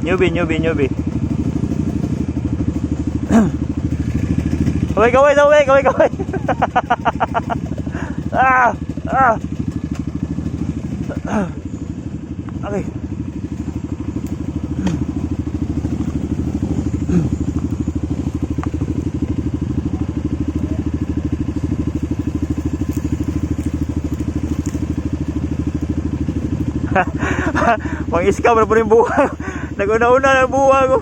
Newbie. Kaway. Okay. Mang-iska mo na po rin buha. Nag-una-una na buha ko.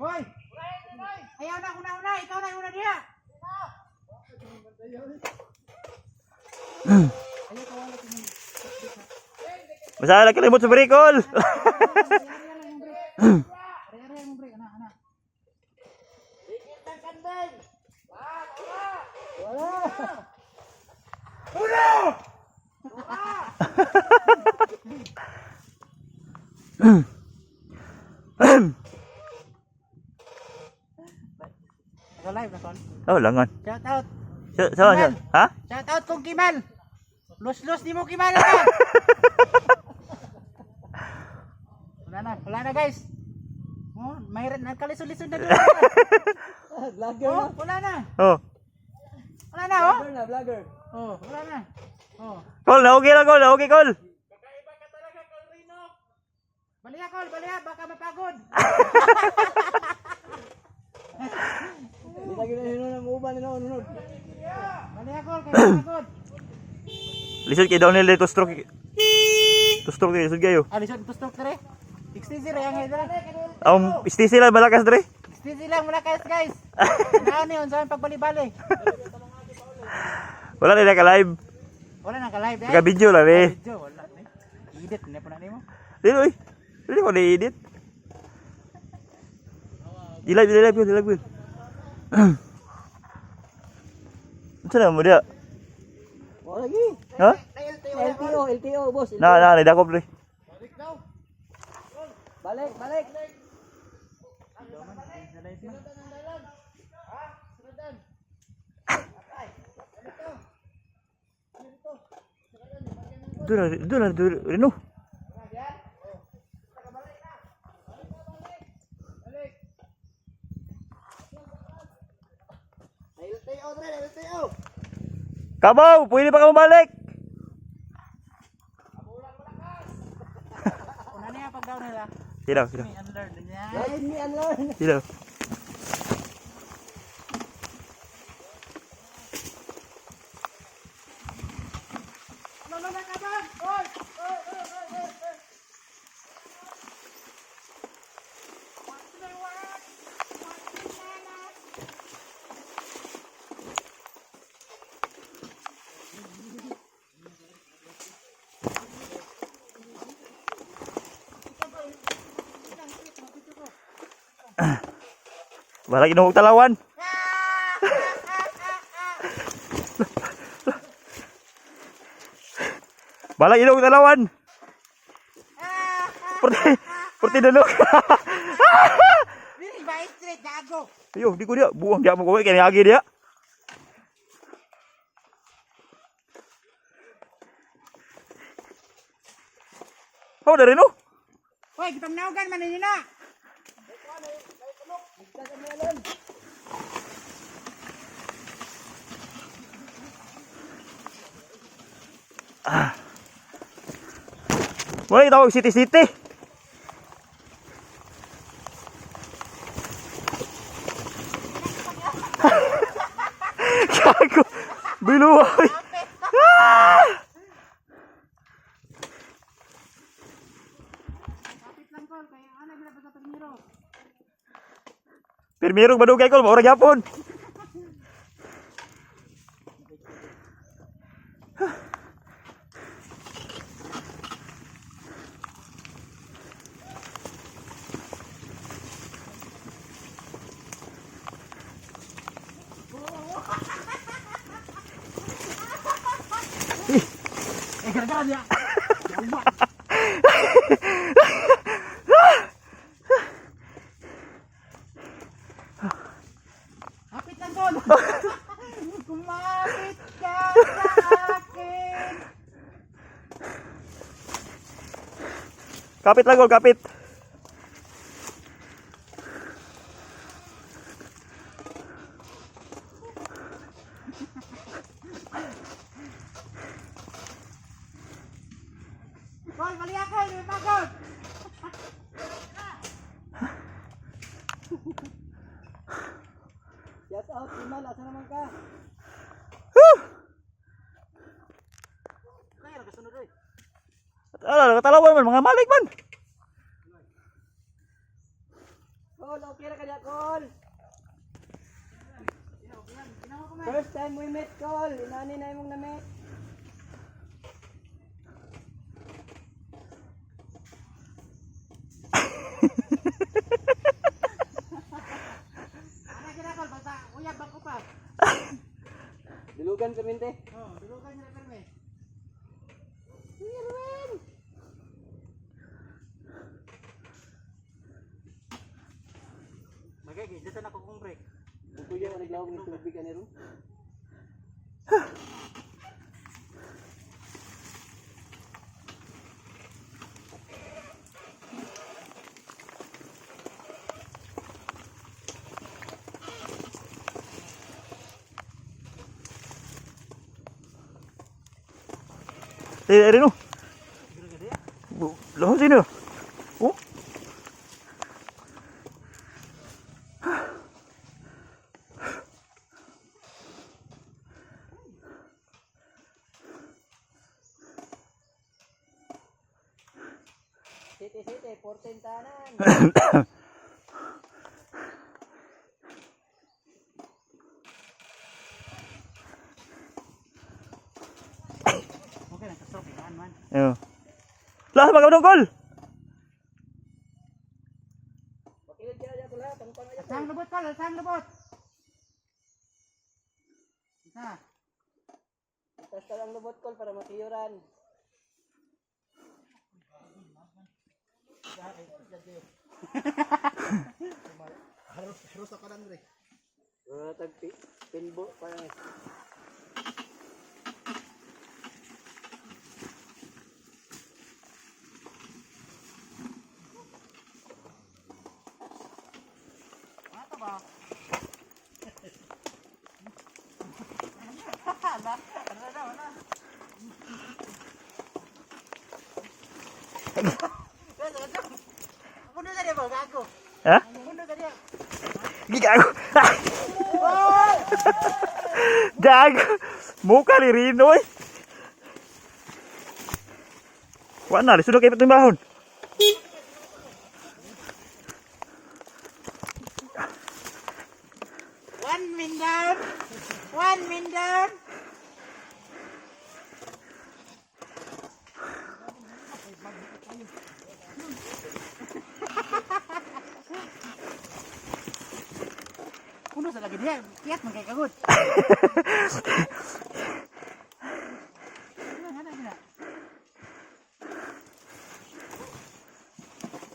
Hoy! Ayaw na, una. Ikaw na, una dia. Basta nakalimot sa barikol. Live na kon. Oh, langon. Shout out. Sama. Ha? Shout out kong Kimal. Los di mo Kimal na. Wala na guys. Oh, mayroon na kalisod-lisod na doon. Vlogger na. Wala na. Oh. Wala na oh. Vlogger. Oh, wala na. Oh. Kol, okay kol. Kakaiba ka talaga, Colrino. Baliya, baka mapagod. Hindi lagi na hinunod ng uban nila, ununod. Baliya, Col, kaya mapagod. Lisod kay downhill dito stroke. To stroke kay lisod kayo. Lisod to stroke dere. 60 yang ida. Stisi lang malakas dre. 60 lang malakas guys. Ano ni unsa pagbali-bali? Wala na ka-live. Wala na ka-live eh. Ka-video lang eh. Video wala ni. Edit na po na nimo. Dili ko na-edit. Di-live yun. Ano na mo dia? Wala lagi. Ha? LTO, boss. Nadakop dre. Balik. Doon, Reno. Kabaw, pwede pa ka bumalik. Una niya pag down nila. Sila. Me unlearn niya. Guys, me unlearn. Sila. Lolo na ka ba? Oy. Balak inuhog talawan. Balak inuhog talawan. Purti dulu. Dili ba straight gago. Ayo, di ko dia buang dia mo kowe kaya agi dia. Oh, dari no. Hoy, gipamnaogan man ni na. Mulai tawag city. Gago. Biluoy. Ah! Kapit lang kol, kaya ano gina ba sa Primero? Pirmirong madugay kol, maurag yapon. Gara-gara dia. Kapit lang kol. Kumapit ka sa akin. Kapit lang kol, kapit. Kol, bali ako, hindi pagod. Shout out, Imal. Asa naman ka? Kaya nagasunod oi. Katalawan man, mga malik man. Col, okay ra ka diya, Col. Ginawa ko man. First time we met, Col. Inani na imong na-meet. Ano gina kol, basta uyab bang ko pa. Dilugan kami, te. Oh, dulugan nila perme. Magagi, dito na ko kong break. Kung kuya, naglawag ng tubig ka niron. Ano? Loh, sini. Oh. Siti, portentanan. Okay lang, stop ikaan man. Yo. Lah, magandang kol. Pakilid ka diya, Col, ha? Tangtang na diya, Col. Sang lubot kol, sang lubot. Isa. Itas ka lang lubot, Col, para makiyuran. Harus ako lang rin. Pinbo, parang Ano ba? Puno ka dia ba? Gago. Ha? Puno ka dia. Gigago. Gago. Muka ni Rino eh. Wala na, sudah kayak petimbahon. One min down. One min down. Puno sa lagi dia. Kiat man kay kagut.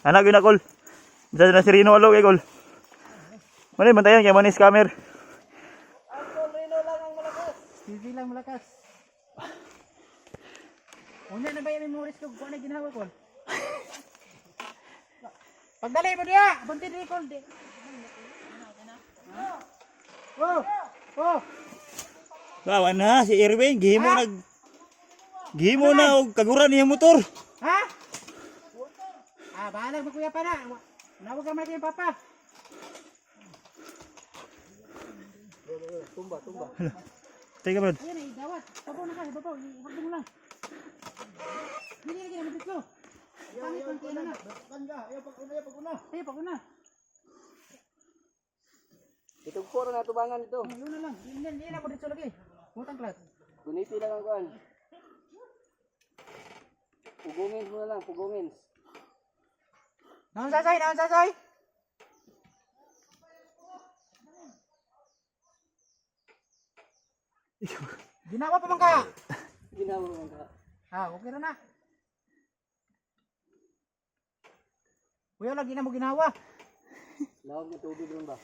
Anak gina kol. Bisa na si Rino alo kay kol. Mana bantayan kay manis scammer. ang Col Rino lang ang malakas. Easy lang malakas. Unya na ba yung memories ko kung ano ginawa ko? Pagdali mo diya! Bunti di ko! Oh! Oh! Bawa na si Irwin, gihimo na og kaguran niya motor. Ha? Ah, bahala mo kuya pa na. Nawag ka man kay papa. Tumba. Teka, Brad. Ayan ay dawat. Babaw na ka, babaw. Ihagdo mo lang. Hindi lagi naman dito. Pangit lang kaya na. Ayaw pag-una. Ay, pag una. Itong puro na tubangan ito. Yun na lang. Hindi na ako dito lagi. Butang klas. Guniti lang ang kuhan. Pugungin mo na lang, pugungin. Naon sasay, naon sasay. Ginawa pa man ka. Ginawa mo ka. Okay na na. Kuya, lagi na mo ginawa. Lawag na tubig ron ba?